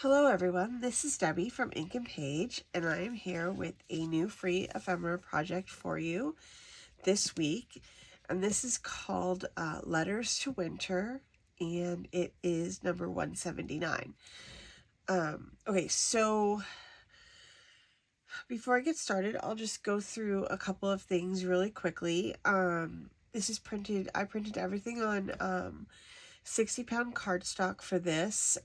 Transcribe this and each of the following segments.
Hello everyone, this is Debbie from Ink and Page, and I am here with a new free ephemera project for you this week. And this is called Letters to Winter, and it is number 179. Okay, so before I get started, I'll just go through a couple of things really quickly. This is printed, I printed everything on 60-pound cardstock for this.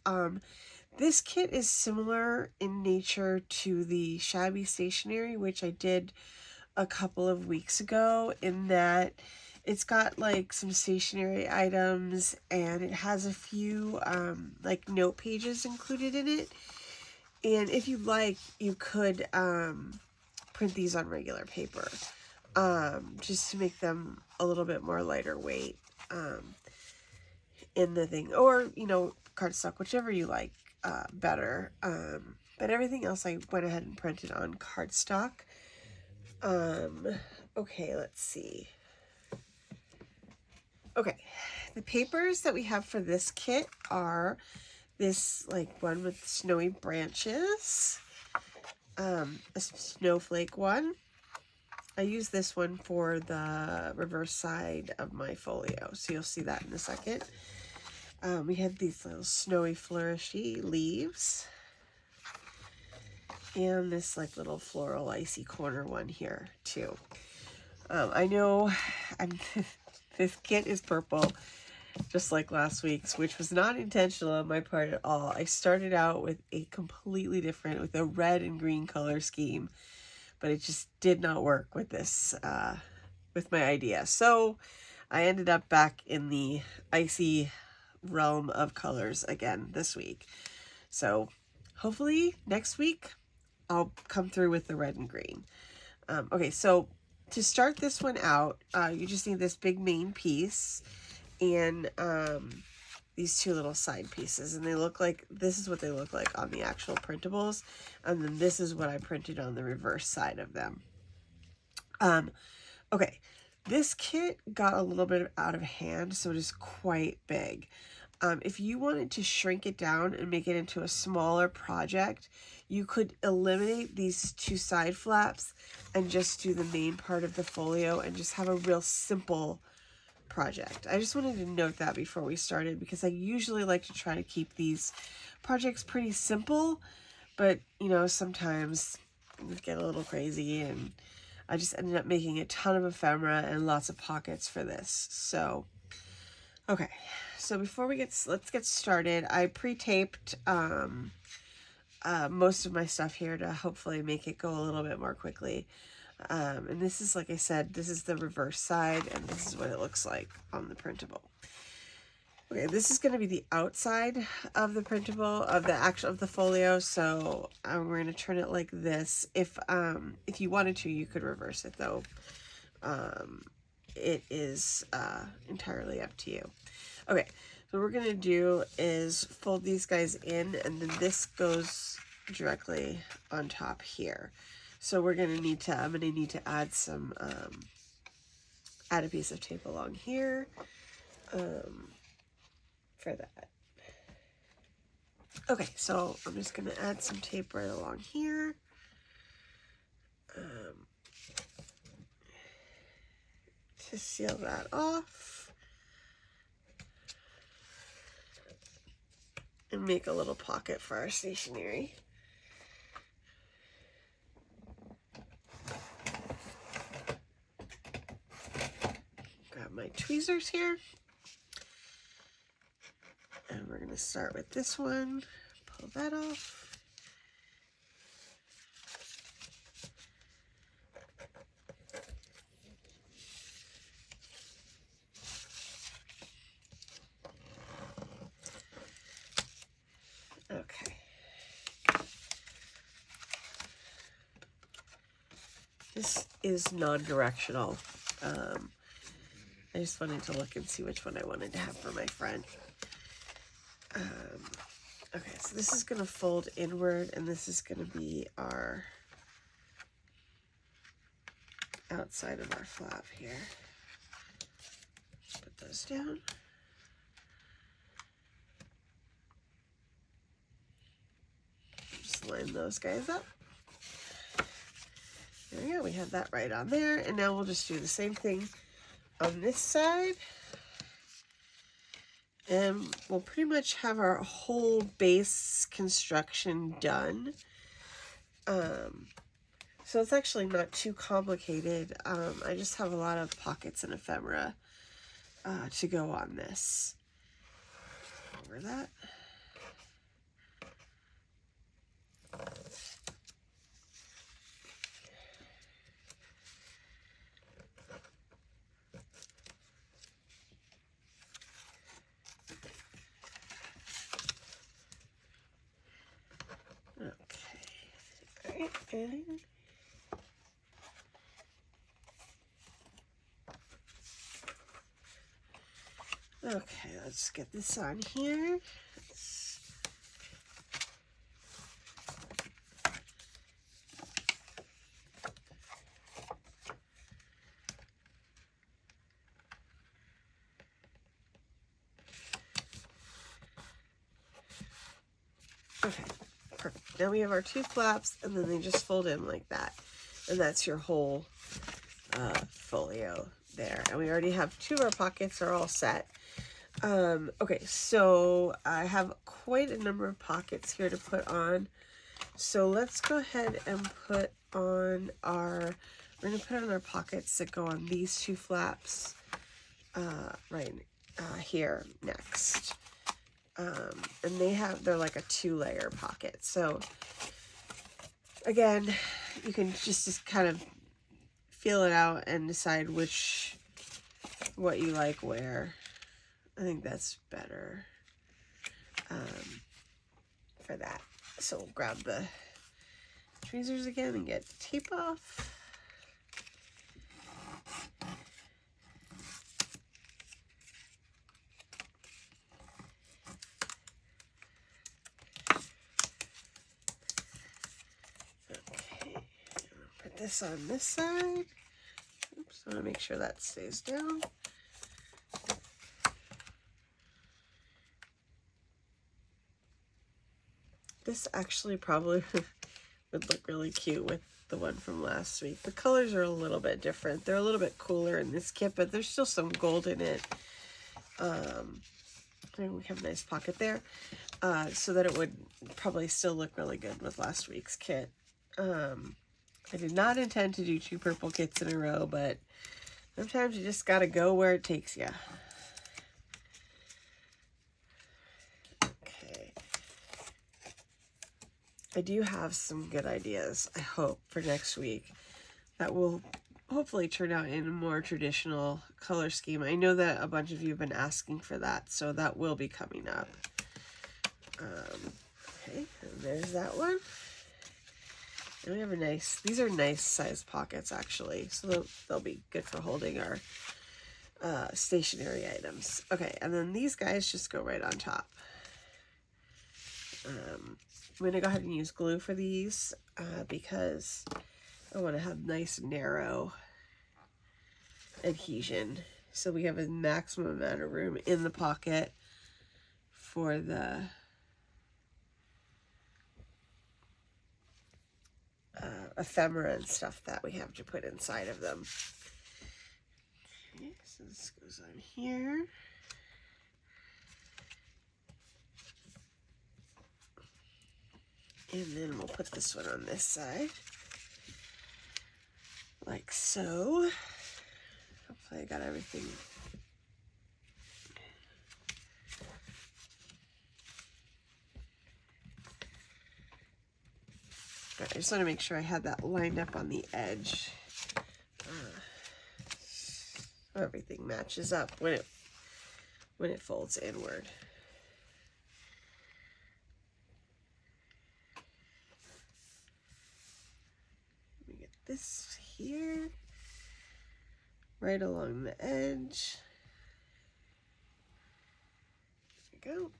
This kit is similar in nature to the Shabby Stationery, which I did a couple of weeks ago, in that it's got like some stationery items and it has a few like note pages included in it. And if you like, you could print these on regular paper just to make them a little bit more lighter weight in the thing, or cardstock, whichever you like better. But everything else I went ahead and printed on cardstock. Okay, let's see. Okay, the papers that we have for this kit are this like one with snowy branches, a snowflake one. I use this one for the reverse side of my folio, so you'll see that in a second. We have these little snowy flourishy leaves, and this like little floral icy corner one here too. I know this kit is purple, just like last week's, which was not intentional on my part at all. I started out with a completely different, with a red and green color scheme, but it just did not work with this, with my idea. So I ended up back in the icy realm of colors again this week. So hopefully next week I'll come through with the red and green. Okay, so to start this one out, you just need this big main piece and these two little side pieces, and they look like, this is what they look like on the actual printables, and then this is what I printed on the reverse side of them. Okay, this kit got a little bit out of hand, so it is quite big. If you wanted to shrink it down and make it into a smaller project, you could eliminate these two side flaps and just do the main part of the folio and just have a real simple project. I just wanted to note that before we started, because I usually like to try to keep these projects pretty simple, but sometimes things get a little crazy, and I just ended up making a ton of ephemera and lots of pockets for this. So okay, so before let's get started. I pre-taped most of my stuff here to hopefully make it go a little bit more quickly. And this is, like I said, this is the reverse side, and this is what it looks like on the printable. Okay, this is going to be the outside of the printable, of the folio. So we're going to turn it like this. If you wanted to, you could reverse it though. It is entirely up to you. Okay, so what we're going to do is fold these guys in, and then this goes directly on top here. So we're going to need to, I'm going to need to add some, add a piece of tape along here for that. Okay, so I'm just going to add some tape right along here. To seal that off. And make a little pocket for our stationery. Grab my tweezers here. And we're going to start with this one. Pull that off. Okay. This is non-directional. I just wanted to look and see which one I wanted to have for my friend. Okay, so this is going to fold inward, and this is going to be our outside of our flap here. Put those down. line those guys up. There we go, we have that right on there. And now we'll just do the same thing on this side. And we'll pretty much have our whole base construction done. So it's actually not too complicated. I just have a lot of pockets and ephemera to go on this. Over that. Okay. All right. Okay, let's get this on here. Okay, perfect. Now we have our two flaps, and then they just fold in like that. And that's your whole folio there. And we already have two of our pockets are all set. Okay, so I have quite a number of pockets here to put on. So let's go ahead and put on we're going to put on our pockets that go on these two flaps right here next. And they're like a 2-layer pocket. So again, you can just kind of feel it out and decide what you like where. I think that's better for that. So we'll grab the tweezers again and get tape off. Okay, put this on this side. Oops, I want to make sure that stays down. This actually probably would look really cute with the one from last week. The colors are a little bit different. They're a little bit cooler in this kit, but there's still some gold in it. And we have a nice pocket there, so that it would probably still look really good with last week's kit. I did not intend to do 2 purple kits in a row, but sometimes you just gotta go where it takes you. I do have some good ideas, I hope, for next week that will hopefully turn out in a more traditional color scheme. I know that a bunch of you have been asking for that, so that will be coming up. Okay, and there's that one. And we have these are nice sized pockets actually, so they'll be good for holding our stationery items. Okay, and then these guys just go right on top. I'm going to go ahead and use glue for these because I want to have nice narrow adhesion. So we have a maximum amount of room in the pocket for the ephemera and stuff that we have to put inside of them. Okay, so this goes on here. And then we'll put this one on this side, like so. Hopefully I got everything. I just want to make sure I had that lined up on the edge. So everything matches up when it folds inward. This here, right along the edge. There we go.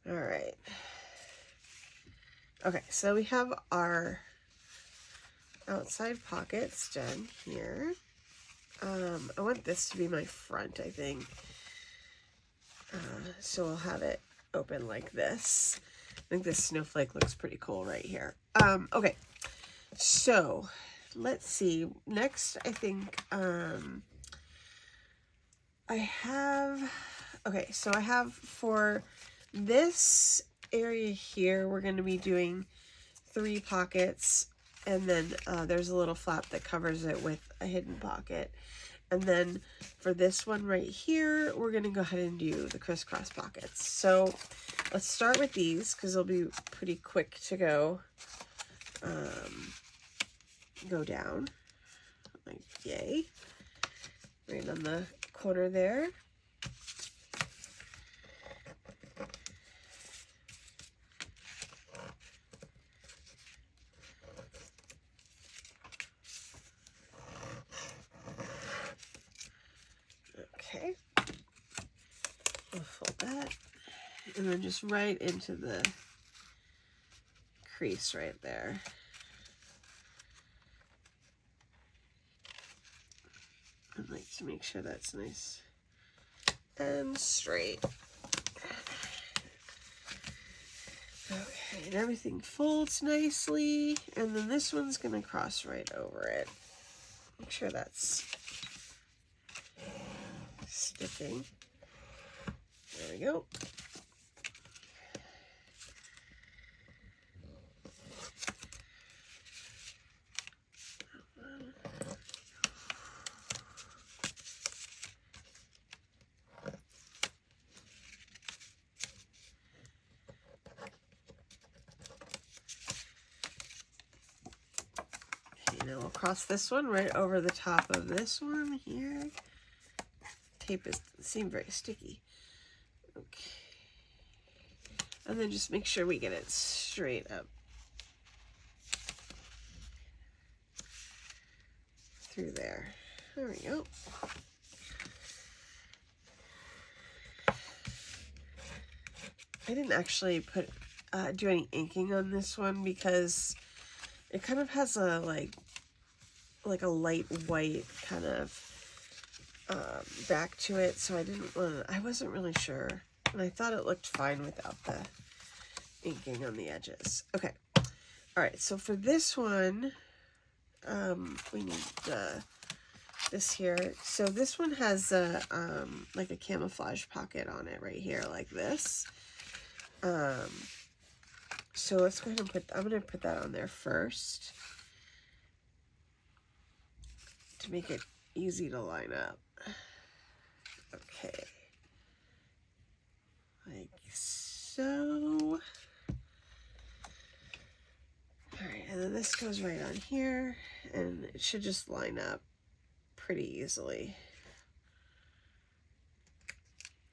All right. Okay, so we have our outside pockets done here. I want this to be my front, I think. So I'll have it open like this. I think this snowflake looks pretty cool right here. Okay, so let's see. Next, I think I have, okay, so I have for this area here, we're going to be doing 3 pockets, and then there's a little flap that covers it with a hidden pocket. And then for this one right here, we're going to go ahead and do the crisscross pockets. So let's start with these because they'll be pretty quick to go down. Like, yay. Right on the corner there. Okay, we'll fold that, and then just right into the crease right there. I'd like to make sure that's nice and straight. Okay, and everything folds nicely, and then this one's gonna cross right over it. Make sure that's sticking. There we go. Okay, now we'll cross this one right over the top of this one here. Tape seems very sticky. Okay. And then just make sure we get it straight up through there. There we go. I didn't actually do any inking on this one because it kind of has a like a light white kind of back to it, so I wasn't really sure, and I thought it looked fine without the inking on the edges. Okay, all right, so for this one we need this here. So this one has a like a camouflage pocket on it right here, like this. So let's go ahead and I'm going to put that on there first to make it easy to line up. Okay, like so. All right, and then this goes right on here, and it should just line up pretty easily.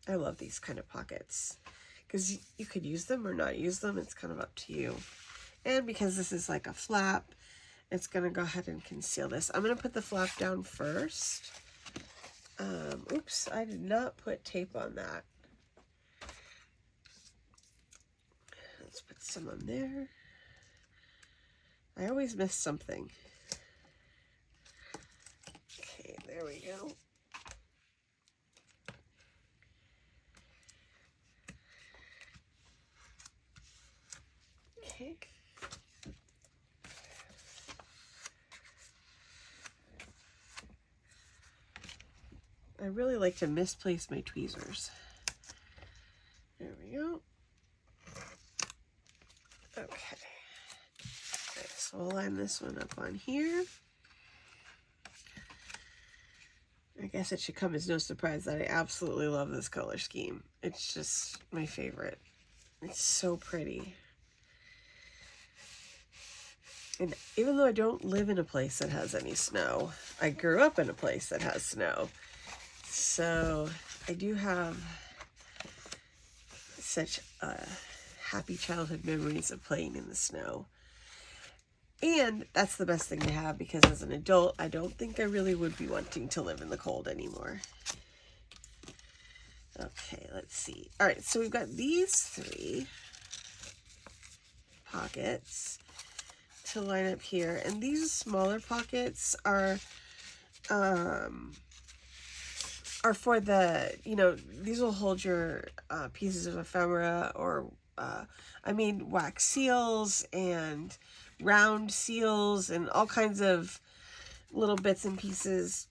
I love these kind of pockets because you could use them or not use them. It's kind of up to you. And because this is like a flap, it's going to go ahead and conceal this. I'm going to put the flap down first. Oops, I did not put tape on that. Let's put some on there. I always miss something. Okay, there we go. Okay. I really like to misplace my tweezers. There we go. Okay. So we'll line this one up on here. I guess it should come as no surprise that I absolutely love this color scheme. It's just my favorite. It's so pretty. And even though I don't live in a place that has any snow, I grew up in a place that has snow. So I do have such happy childhood memories of playing in the snow. And that's the best thing to have, because as an adult, I don't think I really would be wanting to live in the cold anymore. Okay, let's see. All right, so we've got these 3 pockets to line up here. And these smaller pockets are for the, you know, these will hold your pieces of ephemera, or I made wax seals and round seals and all kinds of little bits and pieces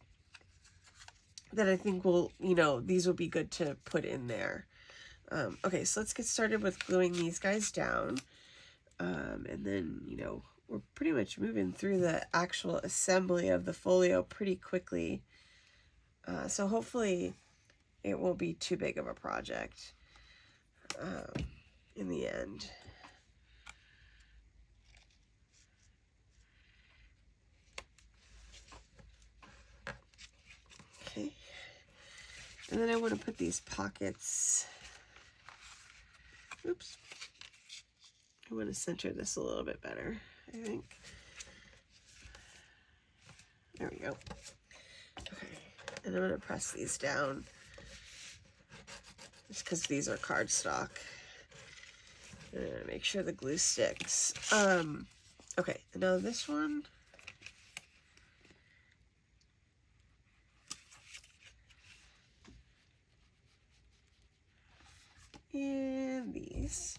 that I think will, you know, these will be good to put in there. Okay, so let's get started with gluing these guys down. And then, you know, we're pretty much moving through the actual assembly of the folio pretty quickly. So hopefully it won't be too big of a project in the end. Okay. And then I want to put these pockets, oops, I want to center this a little bit better, I think. There we go. Okay, and I'm going to press these down just because these are cardstock. And make sure the glue sticks. Okay, and now this one. And these.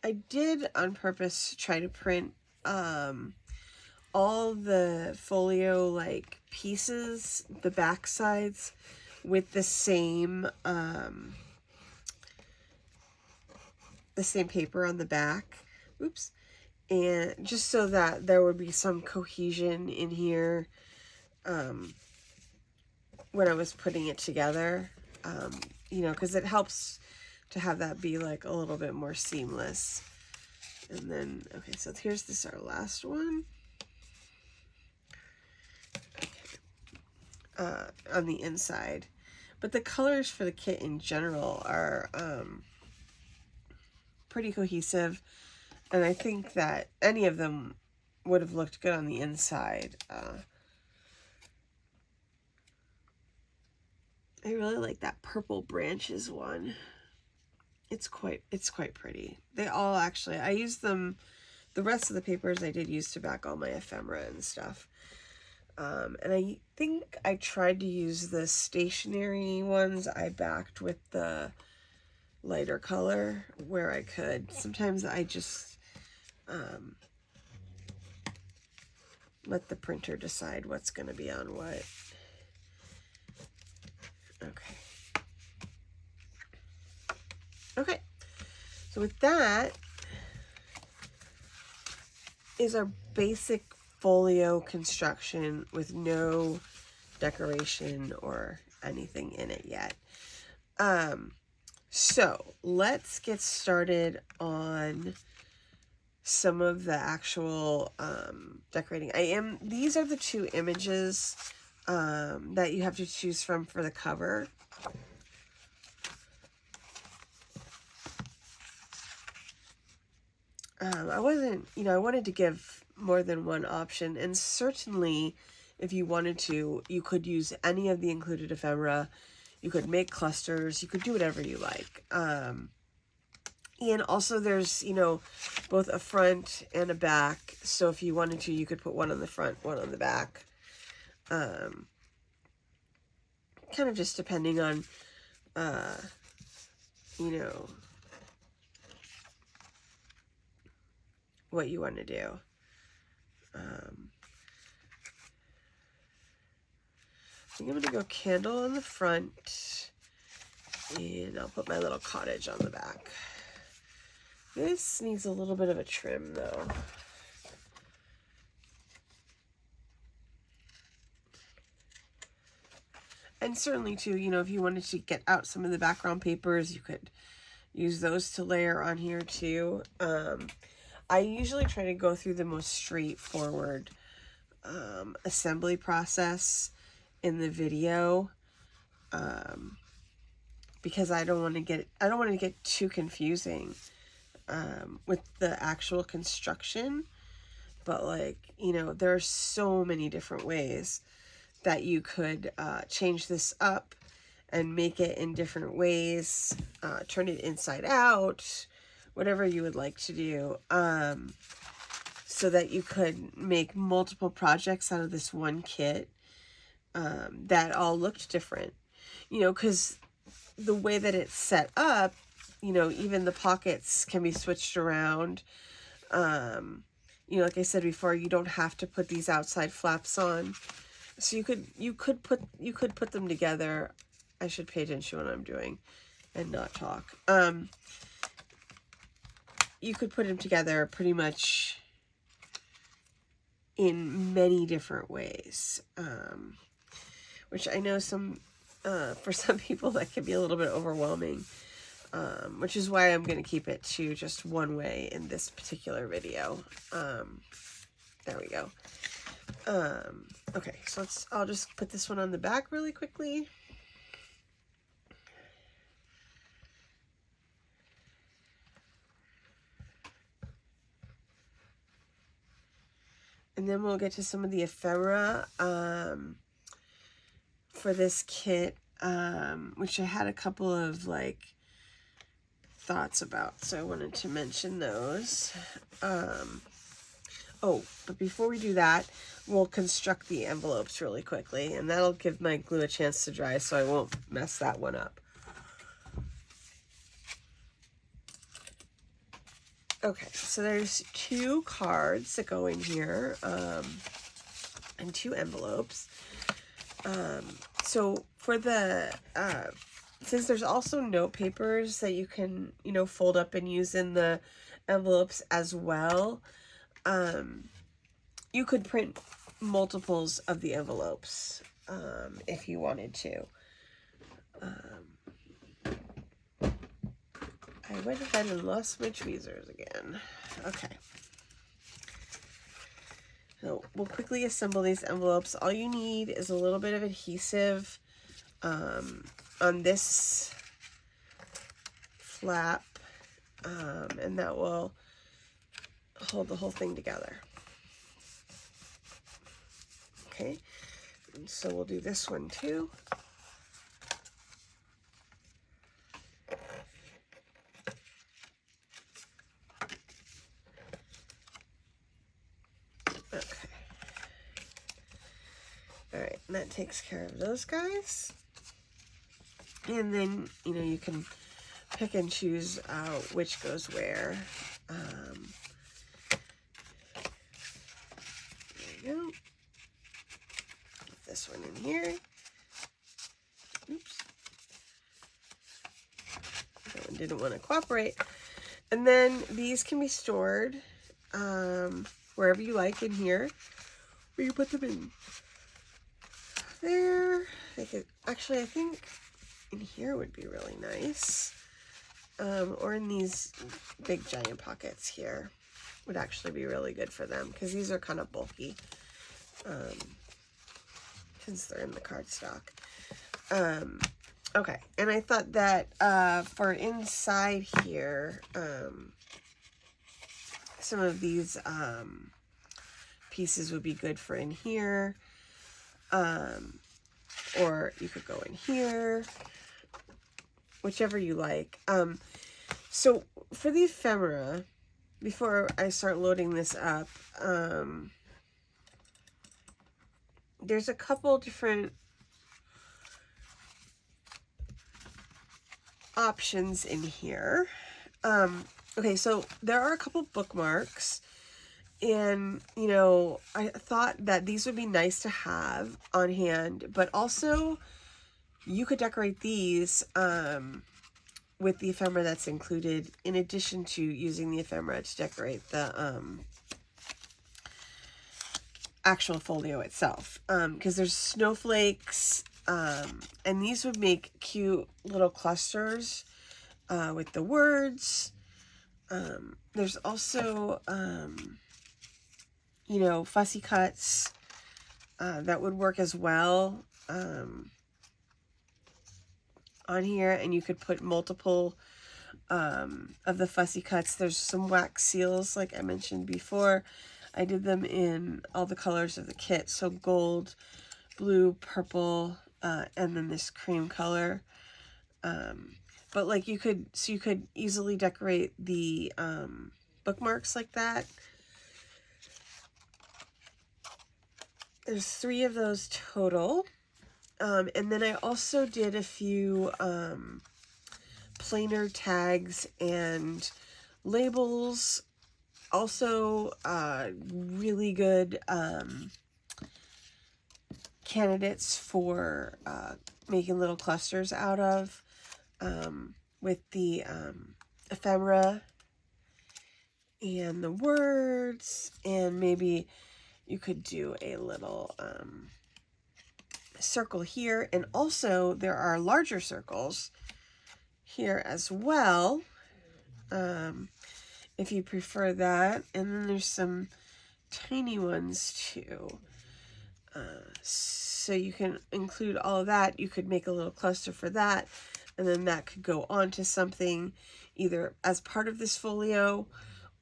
I did on purpose try to print all the folio like pieces, the back sides, with the same paper on the back. Oops. And just so that there would be some cohesion in here when I was putting it together, you know, because it helps to have that be like a little bit more seamless. And then, okay, so here's this, our last one. Okay. On the inside. But the colors for the kit in general are pretty cohesive. And I think that any of them would have looked good on the inside. I really like that purple branches one. It's quite pretty. They all actually, I used them, the rest of the papers I did use to back all my ephemera and stuff. And I think I tried to use the stationery ones I backed with the lighter color where I could. Sometimes I just let the printer decide what's going to be on what. Okay. Okay, so with that is our basic folio construction with no decoration or anything in it yet. So let's get started on some of the actual decorating. These are the two images that you have to choose from for the cover. I wasn't, you know, I wanted to give more than one option, and certainly if you wanted to, you could use any of the included ephemera. You could make clusters, you could do whatever you like. And also there's, you know, both a front and a back, so if you wanted to, you could put one on the front, one on the back. Kind of just depending on, you know, what you want to do. I think I'm going to go candle on the front, and I'll put my little cottage on the back. This needs a little bit of a trim though. And certainly too, you know, if you wanted to get out some of the background papers, you could use those to layer on here too. I usually try to go through the most straightforward assembly process in the video, because I don't want to get too confusing with the actual construction. But like, you know, there are so many different ways that you could change this up and make it in different ways, turn it inside out, whatever you would like to do, so that you could make multiple projects out of this one kit that all looked different. You know, because the way that it's set up, you know, even the pockets can be switched around. You know, like I said before, you don't have to put these outside flaps on. So you could put them together. I should pay attention to what I'm doing and not talk. You could put them together pretty much in many different ways, which I know for some people that can be a little bit overwhelming, which is why I'm going to keep it to just one way in this particular video. There we go. Okay, so I'll just put this one on the back really quickly. And then we'll get to some of the ephemera for this kit, which I had a couple of like thoughts about, so I wanted to mention those. Oh, but before we do that, we'll construct the envelopes really quickly, and that'll give my glue a chance to dry, so I won't mess that one up. Okay, so there's 2 cards that go in here, and 2 envelopes. So for the, since there's also note papers that you can, you know, fold up and use in the envelopes as well, you could print multiples of the envelopes, if you wanted to. I went ahead and lost my tweezers again. Okay. So we'll quickly assemble these envelopes. All you need is a little bit of adhesive on this flap, and that will hold the whole thing together. Okay, and so we'll do this one too. Okay. All right, and that takes care of those guys. And then, you know, you can pick and choose which goes where. There you go. Put this one in here. Oops. That one didn't want to cooperate. And then these can be stored wherever you like in here. Or you put them in there. They could, actually, I think in here would be really nice. Or in these big giant pockets here would actually be really good for them, because these are kind of bulky, since they're in the cardstock. Okay, and I thought that for inside here, some of these pieces would be good for in here, or you could go in here, whichever you like. So for the ephemera, before I start loading this up, there's a couple different options in here. Okay, so there are a couple bookmarks, and, you know, I thought that these would be nice to have on hand, but also you could decorate these with the ephemera that's included, in addition to using the ephemera to decorate the actual folio itself, because there's snowflakes, and these would make cute little clusters with the words. There's also you know, fussy cuts that would work as well on here, and you could put multiple of the fussy cuts. There's some wax seals, like I mentioned before. I did them in all the colors of the kit, so gold, blue, purple, and then this cream color. But like you could easily decorate the bookmarks like that. There's 3 of those total. And then I also did a few planer tags and labels. Also, really good candidates for making little clusters out of, with the ephemera and the words, and maybe you could do a little circle here, and also there are larger circles here as well, if you prefer that, and then there's some tiny ones too. So you can include all of that. You could make a little cluster for that, and then that could go on to something either as part of this folio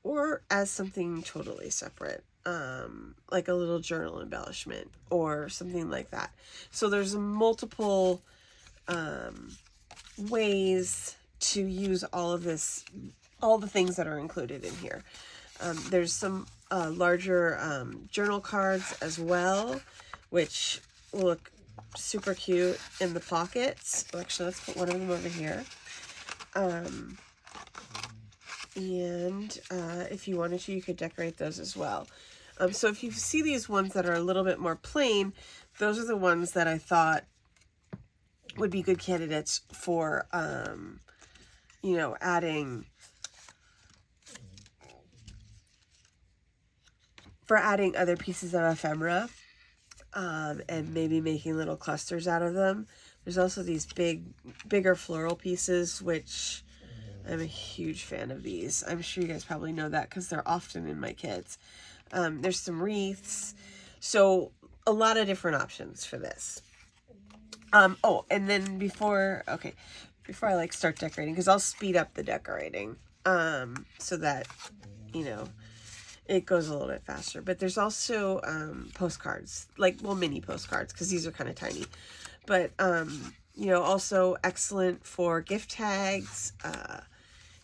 or as something totally separate, like a little journal embellishment or something like that. So there's multiple ways to use all of this, all the things that are included in here. There's some larger journal cards as well, which will look super cute in the pockets. Actually, let's put one of them over here. And if you wanted to, you could decorate those as well. So if you see these ones that are a little bit more plain, those are the ones that I thought would be good candidates for, you know, adding other pieces of ephemera, and maybe making little clusters out of them. There's also these bigger floral pieces, which I'm a huge fan of these. I'm sure you guys probably know that because they're often in my kits. There's some wreaths. So a lot of different options for this. Oh, and then before I like start decorating, because I'll speed up the decorating, so that, you know, it goes a little bit faster. But there's also postcards, like, well, mini postcards, because these are kind of tiny. But, you know, also excellent for gift tags,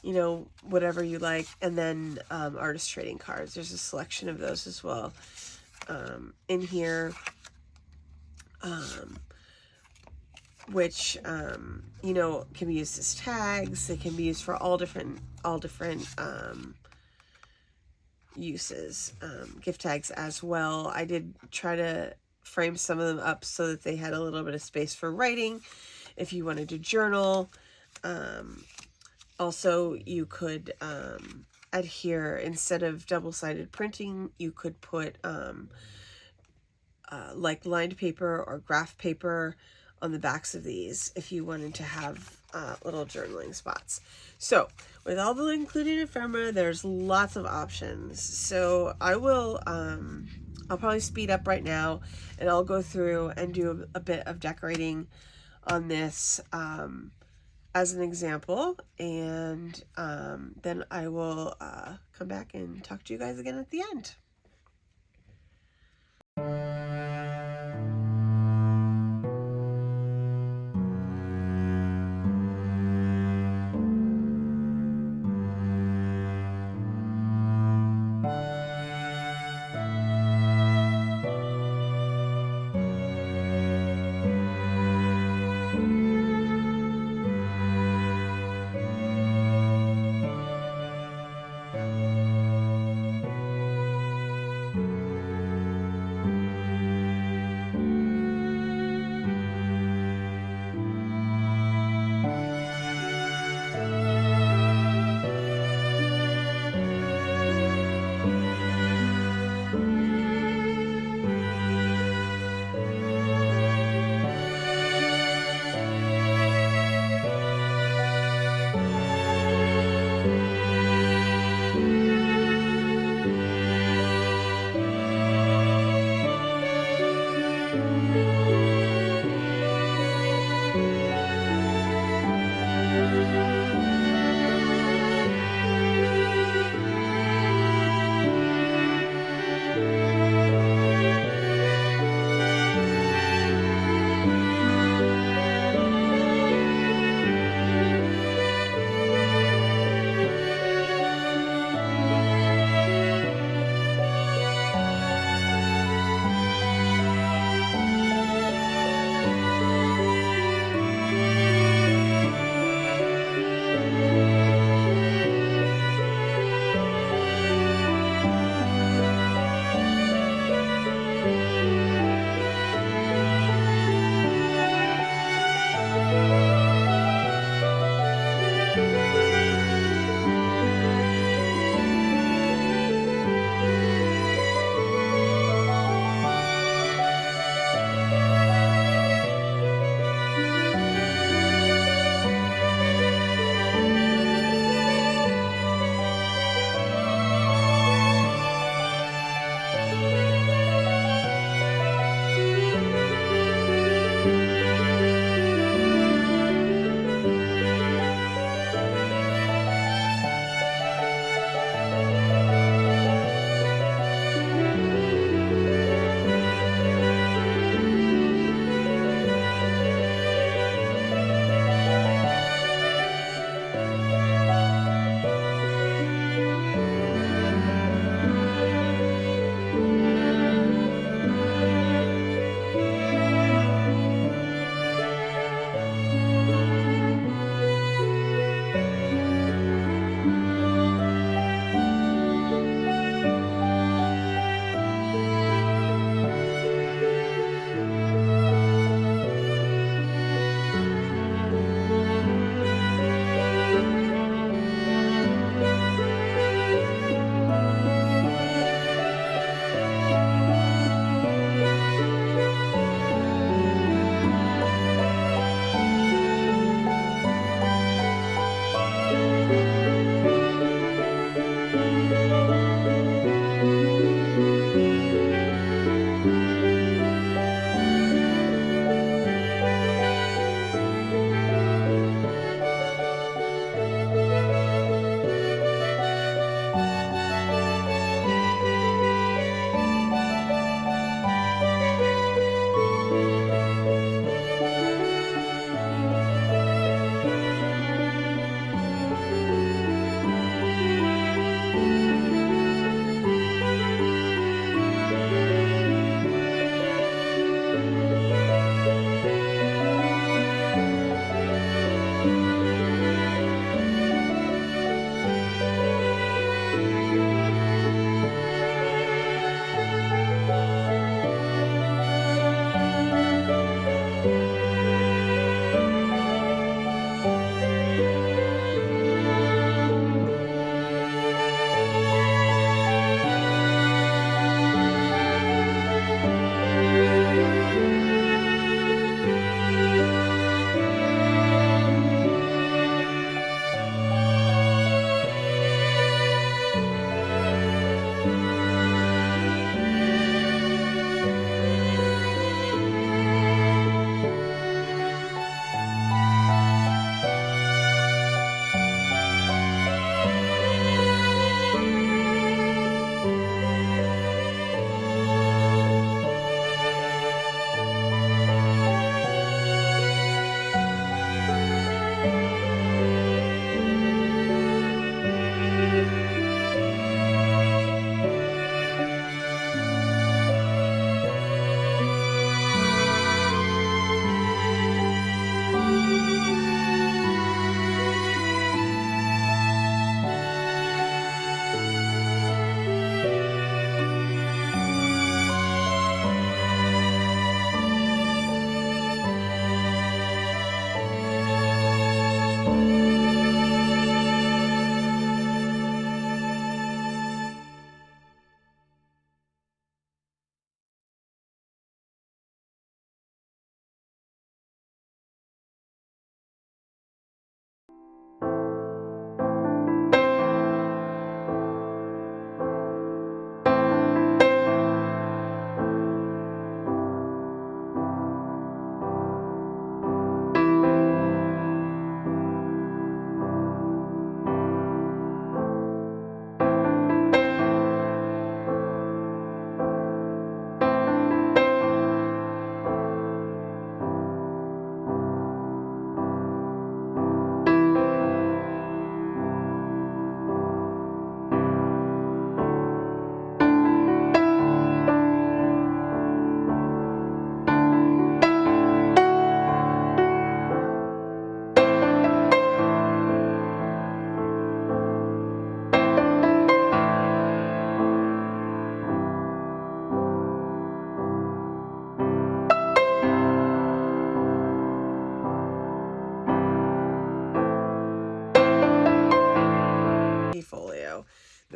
you know, whatever you like. And then artist trading cards. There's a selection of those as well in here, which, you know, can be used as tags. They can be used for all different uses, gift tags as well. I did try to frame some of them up so that they had a little bit of space for writing if you wanted to journal. Also, you could adhere, instead of double-sided printing, you could put like lined paper or graph paper on the backs of these if you wanted to have little journaling spots. So with all the included ephemera, there's lots of options. So I will, I'll probably speed up right now, and I'll go through and do a bit of decorating on this as an example, and then I will come back and talk to you guys again at the end.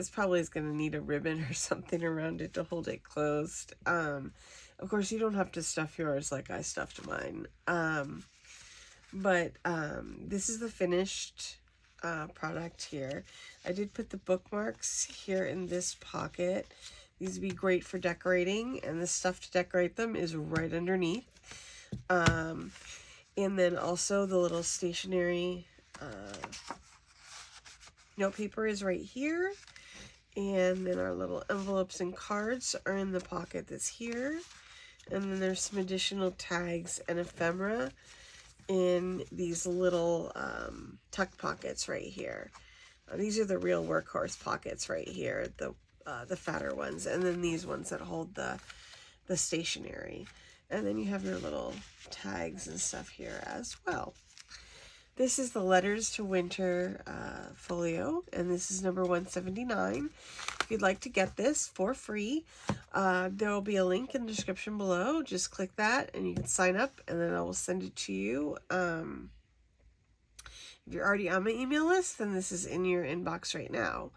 this probably is going to need a ribbon or something around it to hold it closed. Of course, you don't have to stuff yours like I stuffed mine. But this is the finished product here. I did put the bookmarks here in this pocket. These would be great for decorating, and the stuff to decorate them is right underneath. And then also the little stationery note paper is right here. And then our little envelopes and cards are in the pocket that's here. And then there's some additional tags and ephemera in these little tuck pockets right here. These are the real workhorse pockets right here, the fatter ones, and then these ones that hold the stationery. And then you have your little tags and stuff here as well. This is the Letters to Winter folio, and this is number 179. If you'd like to get this for free, there will be a link in the description below. Just click that and you can sign up, and then I will send it to you. If you're already on my email list, then this is in your inbox right now.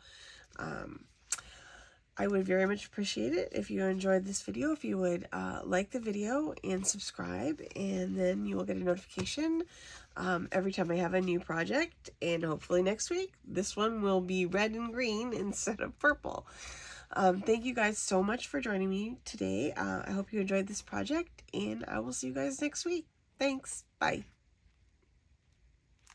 I would very much appreciate it if you enjoyed this video, if you would like the video and subscribe, and then you will get a notification every time I have a new project. And hopefully next week, this one will be red and green instead of purple. Thank you guys so much for joining me today. I hope you enjoyed this project, and I will see you guys next week. Thanks. Bye.